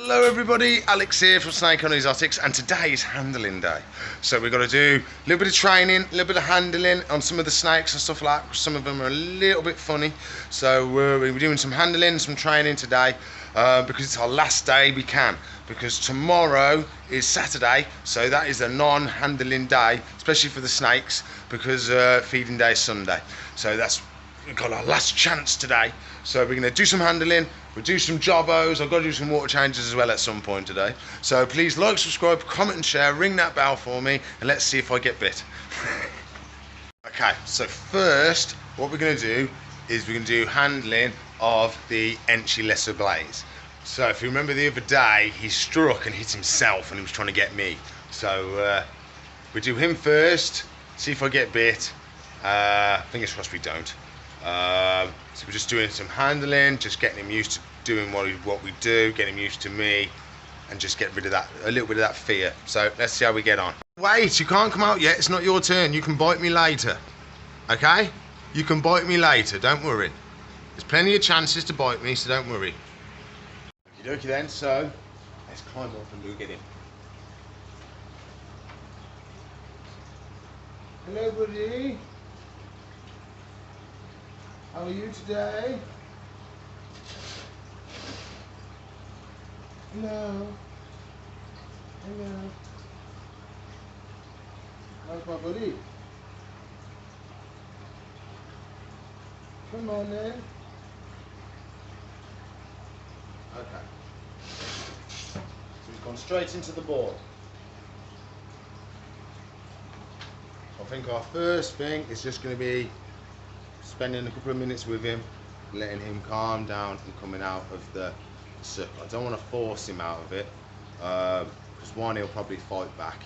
Hello everybody, Alex here from Snake on Exotics, and today is handling day. So we've got to do a little bit of training, a little bit of handling on some of the snakes and stuff like that. Some of them are a little bit funny. So we're doing some handling, some training today because it's our last day we can. Because tomorrow is Saturday, so that is a non-handling day, especially for the snakes, because feeding day is Sunday. So we've got our last chance today. So we're going to do some handling, we'll do some jobbos. I've got to do some water changes as well at some point today. So please like, subscribe, comment and share, ring that bell for me, and let's see if I get bit. Okay, so first what we're going to do is we're going to do handling of the Enchi Lesser Blaze. So if you remember the other day, he struck and hit himself and he was trying to get me. So we do him first, see if I get bit. Fingers crossed we don't. So we're just doing some handling, just getting him used to doing what we do, getting him used to me, and just get rid of that, a little bit of that fear. So let's see how we get on. Wait, you can't come out yet, it's not your turn. You can bite me later, okay? You can bite me later, don't worry. There's plenty of chances to bite me, so don't worry. Okie dokie then, so let's climb up and go get him. Hello buddy. How are you today? Hello. Hello. How's my buddy? Come on then. Okay. So he's gone straight into the ball. I think our first thing is just going to be spending a couple of minutes with him, letting him calm down and coming out of the circle. I don't want to force him out of it, because one, he'll probably fight back,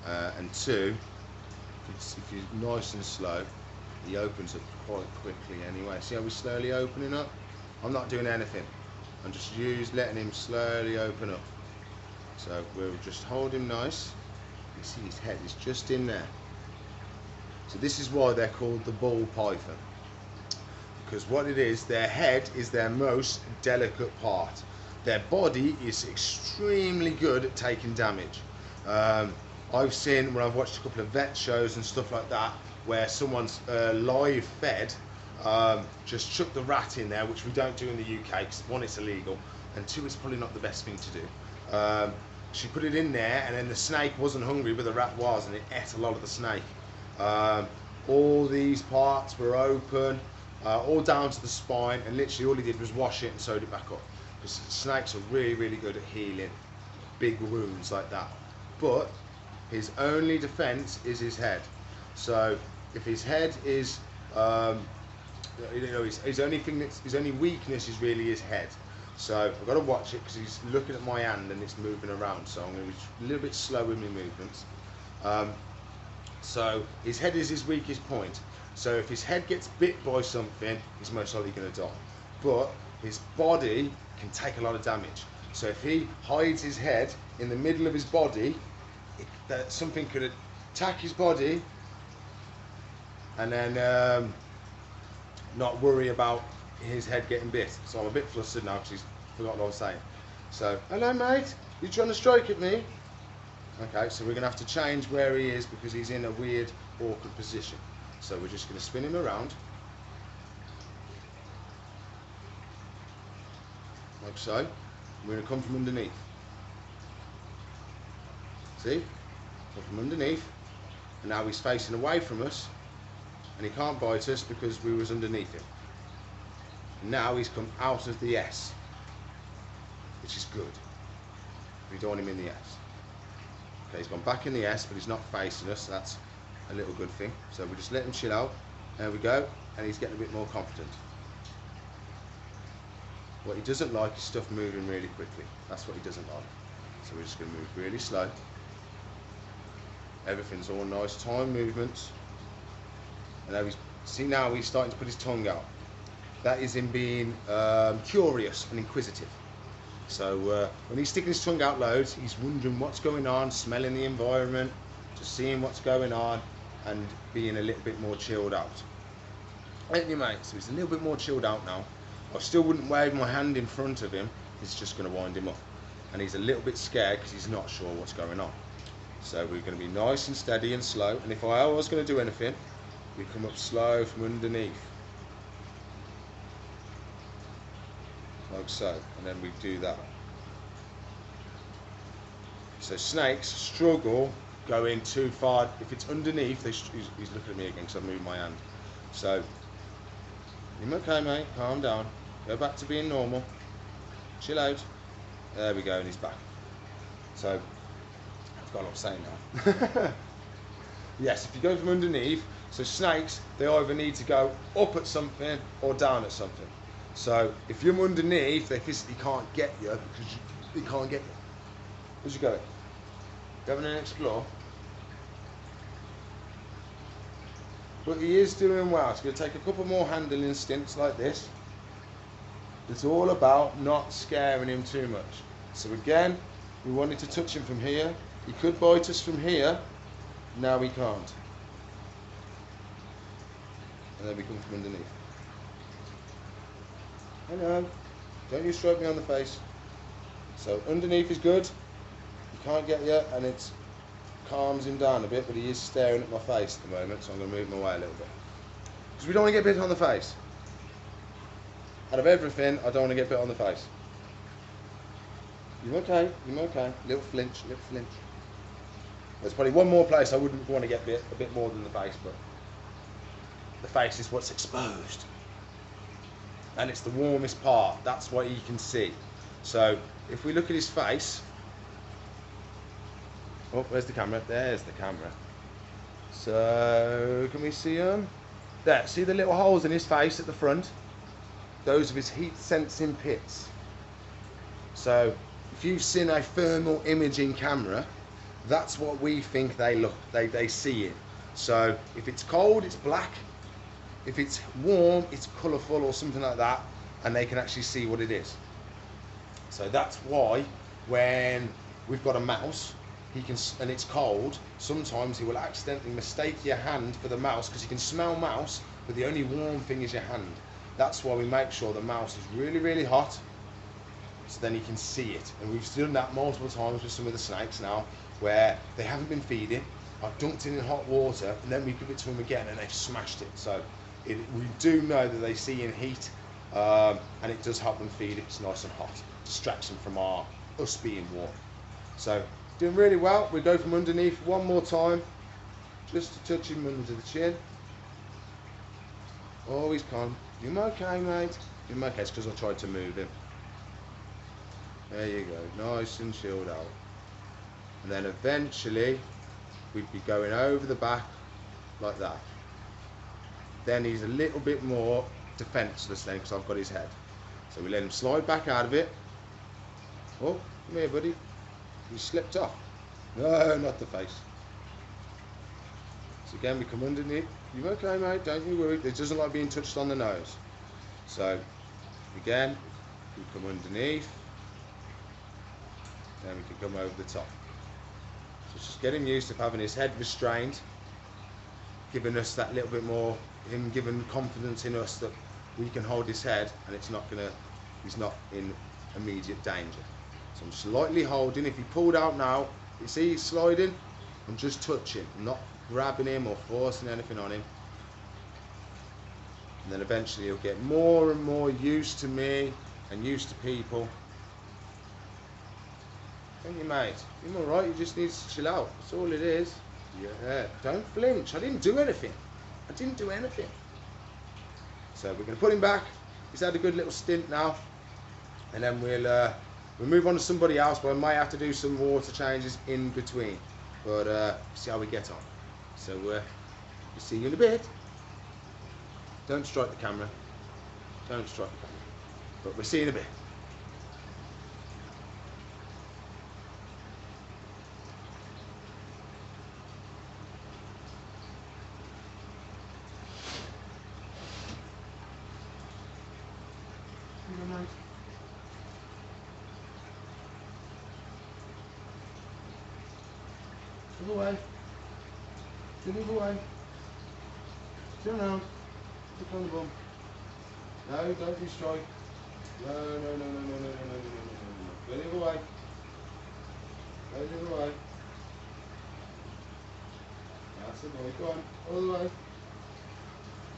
and two, if you're nice and slow, he opens up quite quickly anyway. See how we're slowly opening up? I'm not doing anything. I'm just letting him slowly open up. So we'll just hold him nice. You see his head is just in there. So this is why they're called the ball python, because what it is, their head is their most delicate part. Their body is extremely good at taking damage. I've seen, when I've watched a couple of vet shows and stuff like that, where someone's live fed just chuck the rat in there, which we don't do in the UK, because one, it's illegal, and two, it's probably not the best thing to do. She put it in there, and then the snake wasn't hungry, but the rat was, and it ate a lot of the snake. All these parts were open, all down to the spine, and literally all he did was wash it and sewed it back up, because snakes are really, really good at healing big wounds like that. But his only defense is his head. So if his head is his only weakness is really his head. So I've got to watch it because he's looking at my hand and it's moving around, so I'm going to be a little bit slow with my movements. So his head is his weakest point. So if his head gets bit by something, he's most likely going to die. But his body can take a lot of damage. So if he hides his head in the middle of his body, something could attack his body, and then not worry about his head getting bit. So I'm a bit flustered now because he's forgotten what I was saying. So, hello mate, you trying to strike at me? Okay, so we're going to have to change where he is because he's in a weird, awkward position. So we're just going to spin him around, like so. We're going to come from underneath. See? Come from underneath, and now he's facing away from us, and he can't bite us because we was underneath him. And now he's come out of the S, which is good. We don't want him in the S. Okay, he's gone back in the S, but he's not facing us, so that's a little good thing. So we just let him chill out. There we go, and he's getting a bit more confident. What he doesn't like is stuff moving really quickly. That's what he doesn't like. So we're just going to move really slow. Everything's all nice time movements. And now he's starting to put his tongue out. That is him being curious and inquisitive. So when he's sticking his tongue out loads, he's wondering what's going on, smelling the environment, just seeing what's going on, and being a little bit more chilled out. Ain't you, mate? So he's a little bit more chilled out now. I still wouldn't wave my hand in front of him. It's just going to wind him up. and he's a little bit scared because he's not sure what's going on. So we're going to be nice and steady and slow, and if I was going to do anything, we come up slow from underneath, like so, and then we do that. So snakes struggle going too far. If it's underneath, he's looking at me again because I've moved my hand. So, you're okay, mate, calm down, go back to being normal, chill out. There we go, and he's back. So, I've got a lot to say now. Yes, if you go from underneath, so snakes, they either need to go up at something or down at something. So, if you're underneath, they physically can't get you because they can't get you. Where'd you go? You having an explore? But he is doing well. It's going to take a couple more handling stints like this. It's all about not scaring him too much. So again, we wanted to touch him from here. He could bite us from here. Now he can't. And then we come from underneath. I know. Don't you stroke me on the face. So underneath is good. He can't get you, and it calms him down a bit, but he is staring at my face at the moment, so I'm going to move my way a little bit. Because we don't want to get bit on the face. Out of everything, I don't want to get bit on the face. You okay? You okay? Little flinch, little flinch. There's probably one more place I wouldn't want to get bit, a bit more than the face, but the face is what's exposed. And it's the warmest part. That's what you can see. So if we look at his face, oh, where's the camera? There's the camera. So can we see him? There, see the little holes in his face at the front? Those are his heat sensing pits. So if you've seen a thermal imaging camera, that's what we think they see it. So if it's cold, it's black. If it's warm, it's colourful or something like that, and they can actually see what it is. So that's why when we've got a mouse, he can, and it's cold, sometimes he will accidentally mistake your hand for the mouse because he can smell mouse, but the only warm thing is your hand. That's why we make sure the mouse is really, really hot, so then he can see it. And we've done that multiple times with some of the snakes now, where they haven't been feeding. I've dunked it in hot water, and then we give it to them again, and they've smashed it. So we do know that they see in heat, and it does help them feed if it's nice and hot. Distracts them from us being warm. So doing really well. We go from underneath one more time, just to touch him under the chin. Always calm. You okay, mate? You okay? It's because I tried to move him. There you go, nice and chilled out. And then eventually we'd be going over the back like that. Then he's a little bit more defenceless then because I've got his head. So we let him slide back out of it. Oh, come here, buddy. You slipped off. No, not the face. So again, we come underneath. You okay, mate? Don't you worry. It doesn't like being touched on the nose. So again, we come underneath. Then we can come over the top. So just get him used to having his head restrained, giving us that little bit more, him giving confidence in us that we can hold his head and it's not gonna, he's not in immediate danger. So I'm just lightly holding. If he pulled out now, you see he's sliding, I'm just touching, I'm not grabbing him or forcing anything on him. And then eventually he'll get more and more used to me and used to people. Thank you, mate. You're alright, you just need to chill out. That's all it is. Yeah, don't flinch. I didn't do anything. I didn't do anything. So we're going to put him back. He's had a good little stint now. And then we'll move on to somebody else, but I might have to do some water changes in between. But see how we get on. So we'll see you in a bit. Don't strike the camera. Don't strike the camera. But we'll see you in a bit. Move away. Move away. Turn around. Look on the bum. No, don't be strike. No. Move away. Over the way. That's the boy. Go on. All the way.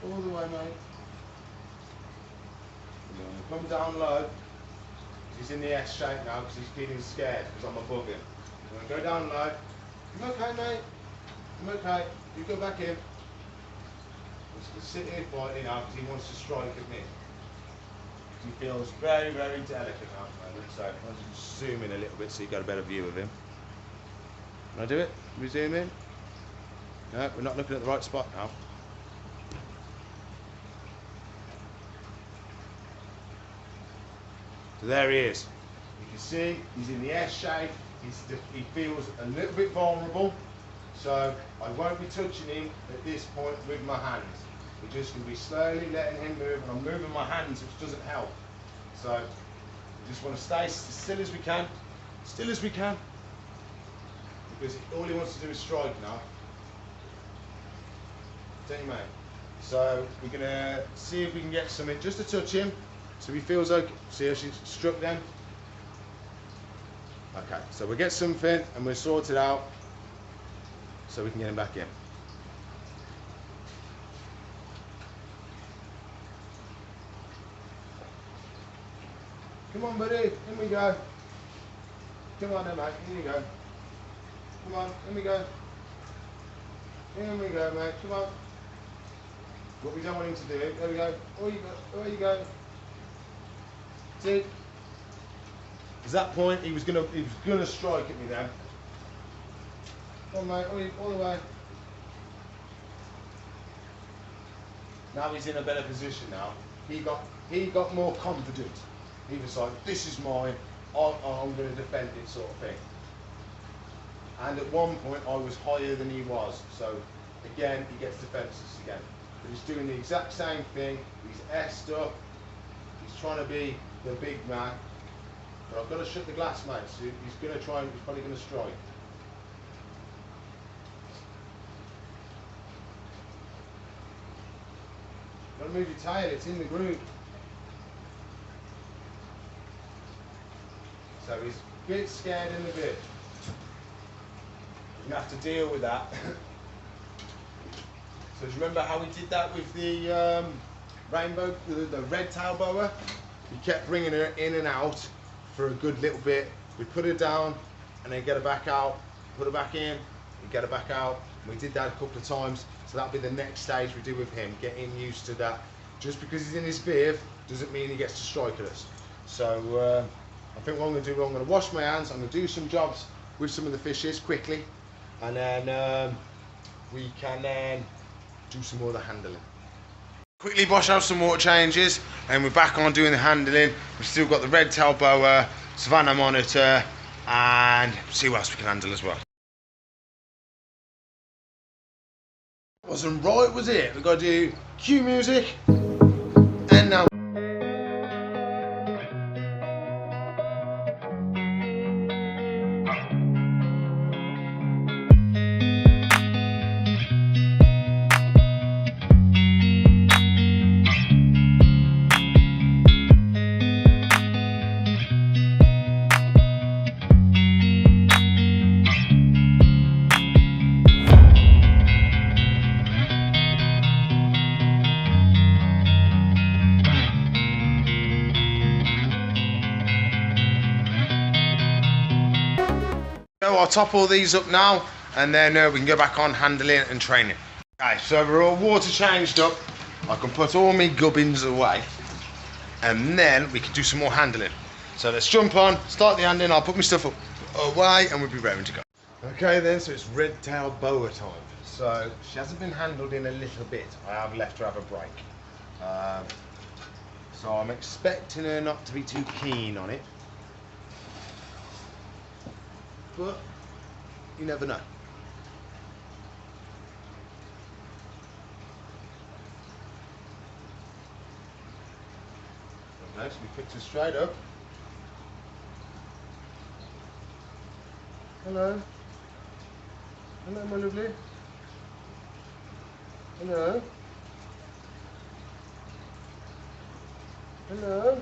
All the way, mate. Come down low. He's in the S shape now because he's feeling scared because I'm above him. I'm going to go down low. I'm okay, mate. I'm okay. You go back in. I'm just going to sit here quietly now because he wants to strike at me. He feels very, very delicate now at the moment. So I'll just zoom in a little bit so you get a better view of him. Can I do it? Can we zoom in? No, we're not looking at the right spot now. So there he is. You can see he's in the S shape. He feels a little bit vulnerable. So I won't be touching him at this point with my hands. We're just going to be slowly letting him move, and I'm moving my hands, which doesn't help. So we just want to stay as still as we can, because all he wants to do is strike now. Don't you, mate? So we're going to see if we can get something just to touch him, so he feels okay. See how she's struck then? Okay, so we'll get something and we'll sort it out so we can get him back in. Come on, buddy, in we go. Come on then, mate, here you go. Come on, in we go. In we go, mate, come on. What we don't want him to do, there we go. There you go. See? At that point, he was gonna strike at me then. Come on, mate, all the way. Now he's in a better position now. He got more confident. He was like, this is mine, I'm going to defend it, sort of thing. And at one point I was higher than he was, so again he gets defenceless again. But he's doing the exact same thing. He's S'd up, he's trying to be the big man. But I've got to shut the glass, mate, so he's probably going to strike. Don't move your tail, it's in the groove. So he's a bit scared in the bit. You have to deal with that. So do you remember how we did that with the rainbow, the red tail boa? We kept bringing her in and out for a good little bit. We put her down and then get her back out, put her back in, and get her back out. And we did that a couple of times. So that'll be the next stage we do with him, getting used to that. Just because he's in his viv doesn't mean he gets to strike at us. So I think what I'm going to do, I'm going to wash my hands, I'm going to do some jobs with some of the fishes quickly, and then we can then do some more of the handling. Quickly wash out some water changes, and we're back on doing the handling. We've still got the red tail boa, Savannah monitor, and see what else we can handle as well. Wasn't right, was it? We've got to do cue music, and now. I'll top all these up now, and then we can go back on handling and training. Okay, so we're all water changed up. I can put all my gubbins away, and then we can do some more handling. So let's jump on, start the handling. I'll put my stuff away, and we'll be ready to go. Okay then, so it's red tail boa time. So she hasn't been handled in a little bit. I have left her have a break. So I'm expecting her not to be too keen on it. But you never know. Okay, so we picked her straight up. Hello. Hello, my lovely. Hello. Hello.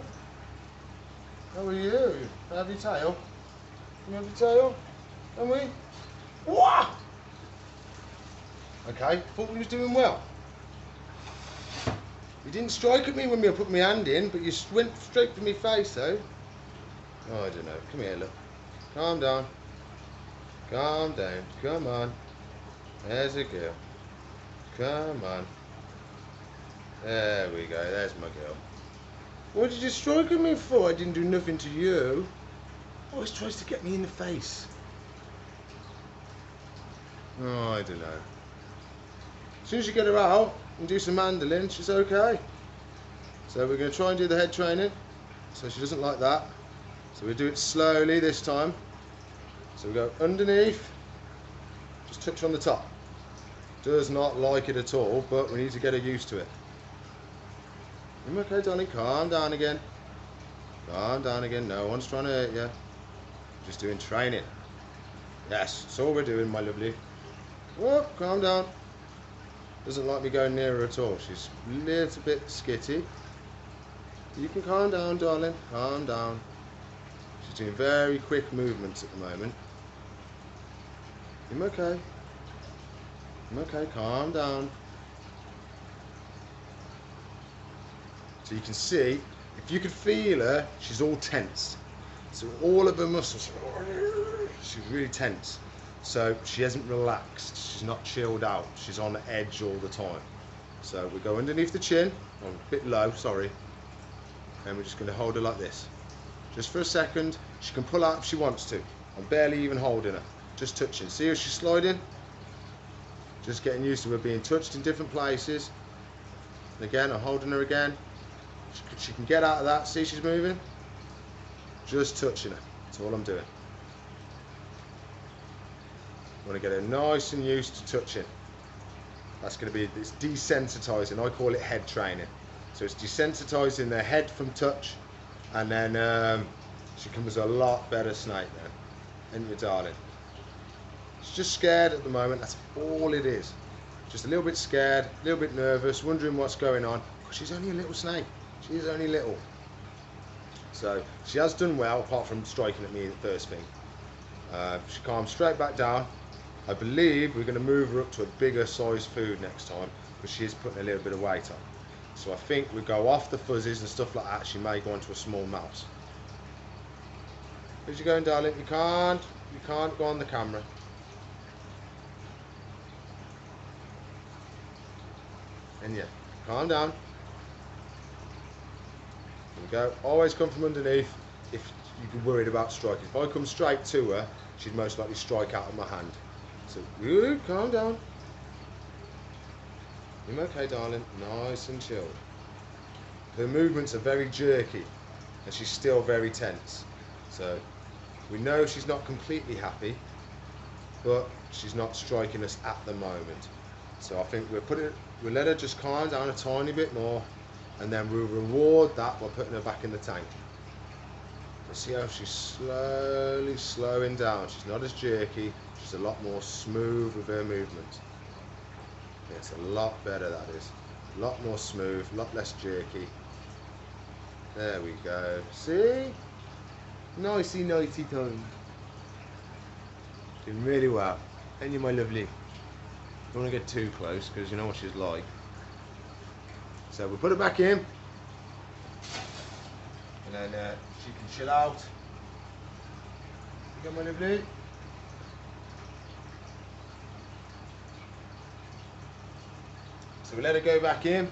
How are you? Have your tail? You have your tail? Don't we? Wah! Okay, thought we was doing well. You didn't strike at me when I put my hand in, but you went straight for my face though. Oh, I don't know. Come here, look. Calm down. Calm down. Come on. There's a girl. Come on. There we go. There's my girl. What did you strike at me for? I didn't do nothing to you. Always tries to get me in the face. Oh, I don't know. As soon as you get her out and do some mandolin, she's okay. So we're going to try and do the head training. So she doesn't like that. So we do it slowly this time. So we go underneath, just touch on the top. Does not like it at all, but we need to get her used to it. Okay, darling, calm down again. Calm down again. No one's trying to hurt you. Just doing training. Yes, that's all we're doing, my lovely. Whoop, calm down. Doesn't like me going near her at all. She's a little bit skitty. You can calm down, darling. Calm down. She's doing very quick movements at the moment. I'm okay. I'm okay. Calm down. So you can see, if you could feel her, she's all tense. So all of her muscles, she's really tense. So she hasn't relaxed, she's not chilled out, she's on edge all the time. So we go underneath the chin, or a bit low, sorry, and we're just going to hold her like this. Just for a second. She can pull out if she wants to. I'm barely even holding her, just touching. See how she's sliding? Just getting used to her being touched in different places. And again, I'm holding her again. She can get out of that, see she's moving? Just touching her, that's all I'm doing. I want to get her nice and used to touching. That's going to be, it's desensitizing. I call it head training. So it's desensitizing their head from touch, and then she becomes a lot better snake then. Isn't you, darling? She's just scared at the moment. That's all it is. Just a little bit scared, a little bit nervous, wondering what's going on. She's only a little snake. She is only little. So she has done well, apart from striking at me the first thing. She calms straight back down. I believe we're going to move her up to a bigger size food next time, because she is putting a little bit of weight on. So I think we go off the fuzzies and stuff like that. She may go into a small mouse. Where's you going, darling? You can't go on the camera. And yeah, calm down. There we go. Always come from underneath if you're worried about striking. If I come straight to her, she'd most likely strike out of my hand. So, calm down. I'm okay, darling. Nice and chilled. Her movements are very jerky, and she's still very tense. So, we know she's not completely happy, but she's not striking us at the moment. So I think we'll let her just calm down a tiny bit more, and then we'll reward that by putting her back in the tank. See how she's slowly slowing down. She's not as jerky. She's a lot more smooth with her movement. Yeah, it's a lot better, that is. A lot more smooth, a lot less jerky. There we go. See? Nicey, nicey tongue. Doing really well. And you, my lovely. Don't want to get too close, because you know what she's like. So we'll put her back in. And then she can chill out. You got my lovely? So we let her go back in,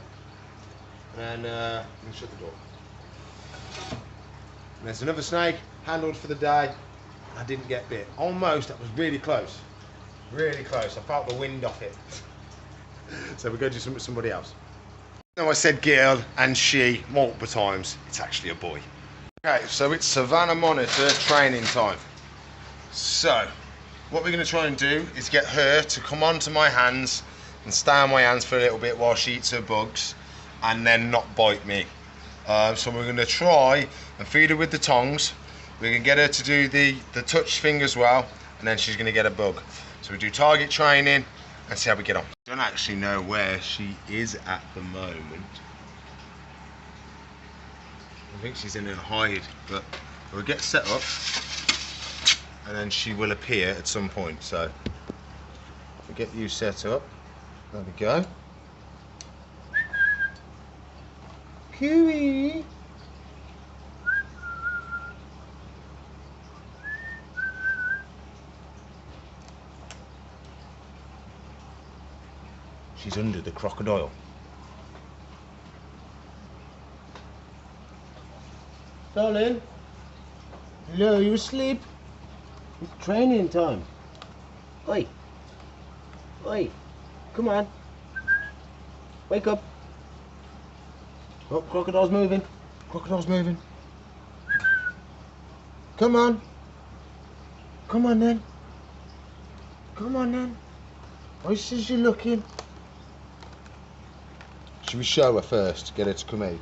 and then we'll shut the door. And there's another snake handled for the day. I didn't get bit. Almost, that was really close. Really close. I felt the wind off it. So we'll go do something with somebody else. No, I said girl and she multiple times. It's actually a boy. Okay, so it's Savannah Monitor training time. So, what we're going to try and do is get her to come onto my hands and stay on my hands for a little bit while she eats her bugs, and then not bite me. So we're going to try and feed her with the tongs. We can get her to do the touch thing as well, and then she's going to get a bug. So we do target training and see how we get on. I don't actually know where she is at the moment. I think she's in her hide, but we'll get set up. and then she will appear at some point. So we'll get you set up. There we go. Cooey. She's under the crocodile. Darling? Hello, you asleep? It's training time. Oi. Oi. Come on. Wake up. Oh, crocodile's moving. Crocodile's moving. Come on. Come on then. Come on then. Why says you're looking? Should we show her first? Get her to come out.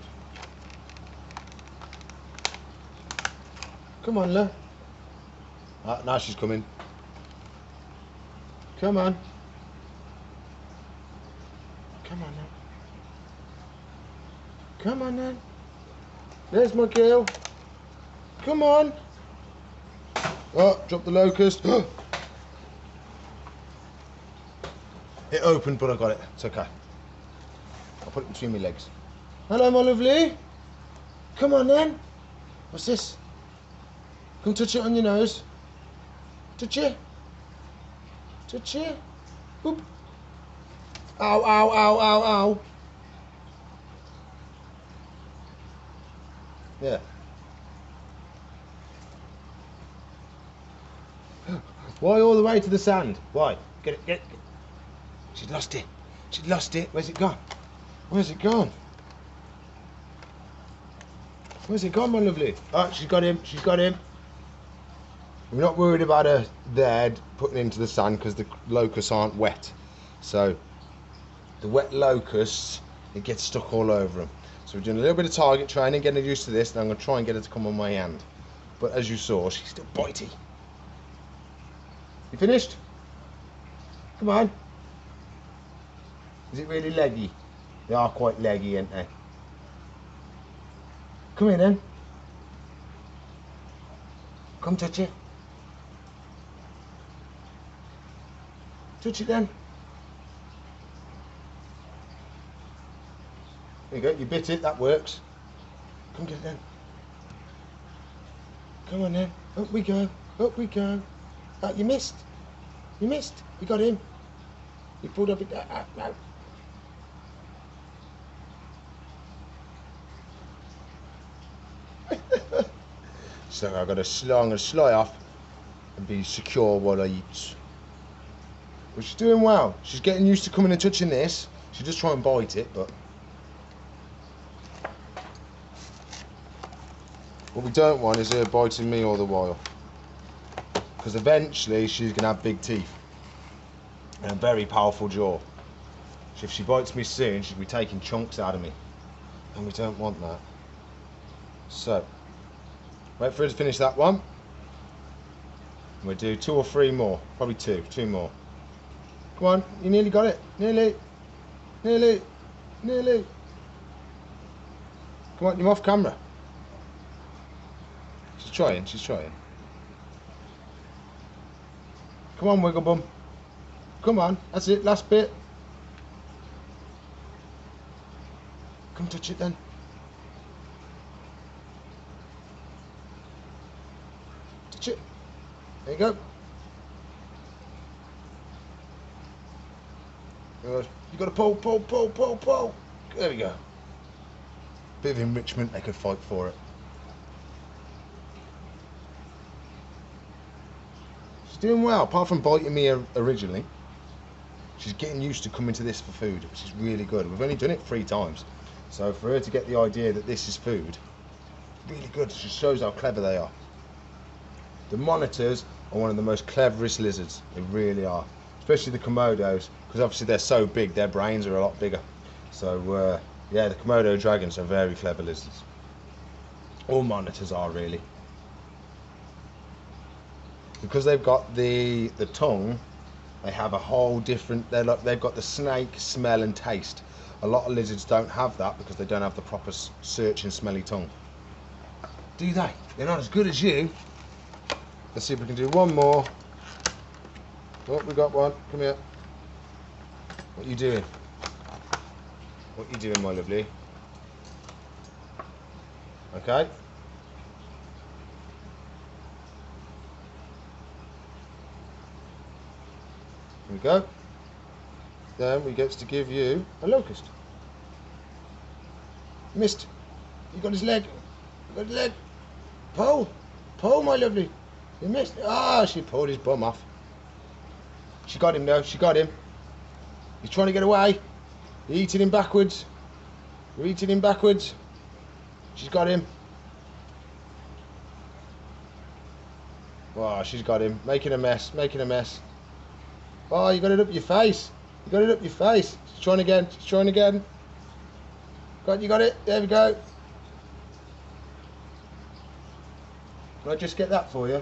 Come on, love. Ah, now she's coming. Come on. Come on now. Come on then. There's my girl. Come on. Oh, drop the locust. It opened, but I got it. It's okay. I'll put it between my legs. Hello, my lovely. Come on then. What's this? Come touch it on your nose. Touch it. Touch it. Boop. Ow, ow, ow, ow, ow. Yeah. Why all the way to the sand? Why? Get it, get it. She's lost it. She's lost it. Where's it gone? Where's it gone? Where's it gone, my lovely? Oh, she's got him. She's got him. We're not worried about her there putting into the sand because the locusts aren't wet. So the wet locusts, it gets stuck all over them. So we're doing a little bit of target training, getting her used to this, and I'm going to try and get her to come on my hand. But as you saw, she's still bitey. You finished? Come on. Is it really leggy? They are quite leggy, aren't they? Come here then. Come touch it. Touch it then. There you go, you bit it, that works. Come get it then. Come on then. Up we go. Up we go. Oh, you missed. You missed. You got him. You pulled up it. No. So I've got to I'm going to sly off and be secure while I eat. But she's doing well. She's getting used to coming and touching this. She'll just try and bite it, but what we don't want is her biting me all the while. Because eventually she's going to have big teeth and a very powerful jaw. So if she bites me soon, she'll be taking chunks out of me. And we don't want that. So, wait for her to finish that one. And we'll do 2 or 3 more. Probably 2 more. Come on, you nearly got it. Nearly. Nearly. Nearly. Come on, you're off camera. She's trying, she's trying. Come on, wiggle bum. Come on, that's it, last bit. Come touch it then. Touch it. There you go. Good. You got to pull, pull, pull, pull, pull. There we go. Bit of enrichment, they could fight for it. She's doing well, apart from biting me originally. She's getting used to coming to this for food, which is really good. We've only done it 3 times. So for her to get the idea that this is food, really good. It just shows how clever they are. The monitors are one of the most cleverest lizards. They really are. Especially the Komodos, because obviously they're so big, their brains are a lot bigger. So yeah, the Komodo dragons are very clever lizards. All monitors are really. Because they've got the tongue, they have a whole different, they've got the snake smell and taste. A lot of lizards don't have that because they don't have the proper searching smelly tongue. Do they? They're not as good as you. Let's see if we can do one more. Oh, we got one. Come here. What are you doing? What are you doing, my lovely? Okay. Here we go. Then we get to give you a locust. Missed. You got his leg. You got his leg. Pull. Pull, my lovely. You missed. Ah, she pulled his bum off. She got him though. She got him. He's trying to get away. You're eating him backwards. You're eating him backwards. She's got him. Oh, she's got him. Making a mess. Making a mess. Oh, you got it up your face. You got it up your face. She's trying again. She's trying again. You got it. There we go. Can I just get that for you?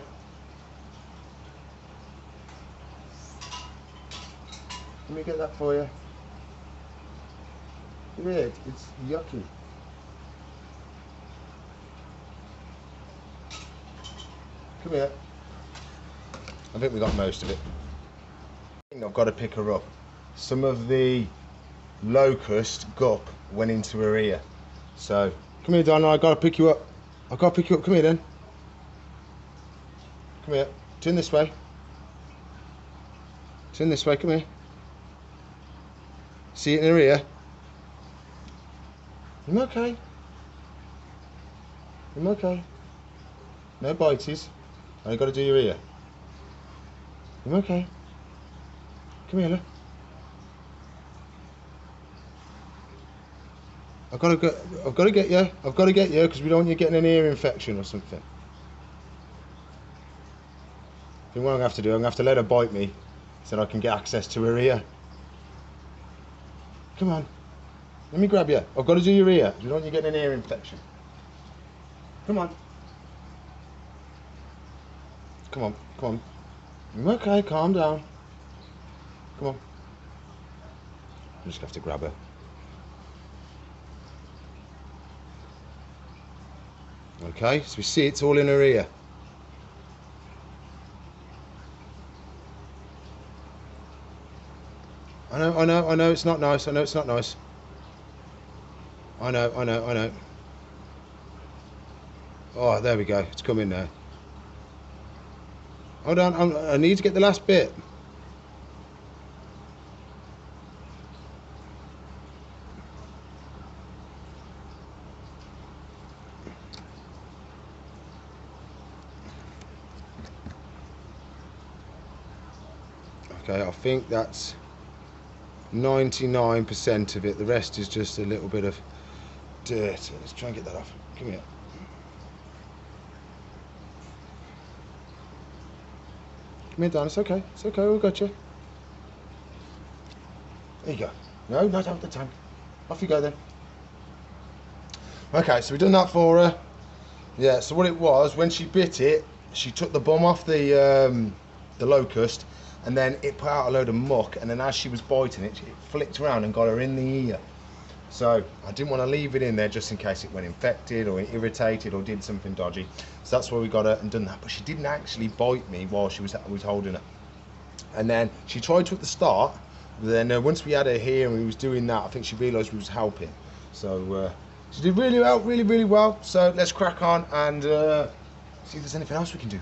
Let me get that for you. Weird. It's yucky. Come here. I think we got most of it. I think I've got to pick her up. Some of the locust gup went into her ear. So, come here, Donna. I've got to pick you up. I've got to pick you up. Come here, then. Come here. Turn this way. Turn this way. Come here. See it in her ear? I'm okay. I'm okay. No bites. I got to do your ear. I'm okay. Come here, look. I've got to get you. I've got to get you because we don't want you getting an ear infection or something. I think what I'm going to have to do, I'm going to have to let her bite me so that I can get access to her ear. Come on. Let me grab you. I've got to do your ear. We don't want you getting an ear infection. Come on. Come on. Come on. I'm okay. Calm down. Come on. I'm just going to have to grab her. Okay, so we see it's all in her ear. I know, it's not nice. I know it's not nice. I know. Oh, there we go. It's coming now. Hold on, I need to get the last bit. Okay, I think that's 99% of it. The rest is just a little bit of dirt. Let's try and get that off. Come here. Come here, Dan. It's okay. It's okay. We've got you. There you go. No, not out the tank. Off you go then. Okay, so we've done that for her. Yeah. So what it was, when she bit it, she took the bum off the locust, and then it put out a load of muck, and then as she was biting it, it flicked around and got her in the ear. So I didn't want to leave it in there just in case it went infected or irritated or did something dodgy. So that's why we got her and done that. But she didn't actually bite me while she was holding her. And then she tried to at the start, but then once we had her here and we was doing that, I think she realised we was helping. So she did really well, really well. So let's crack on and see if there's anything else we can do.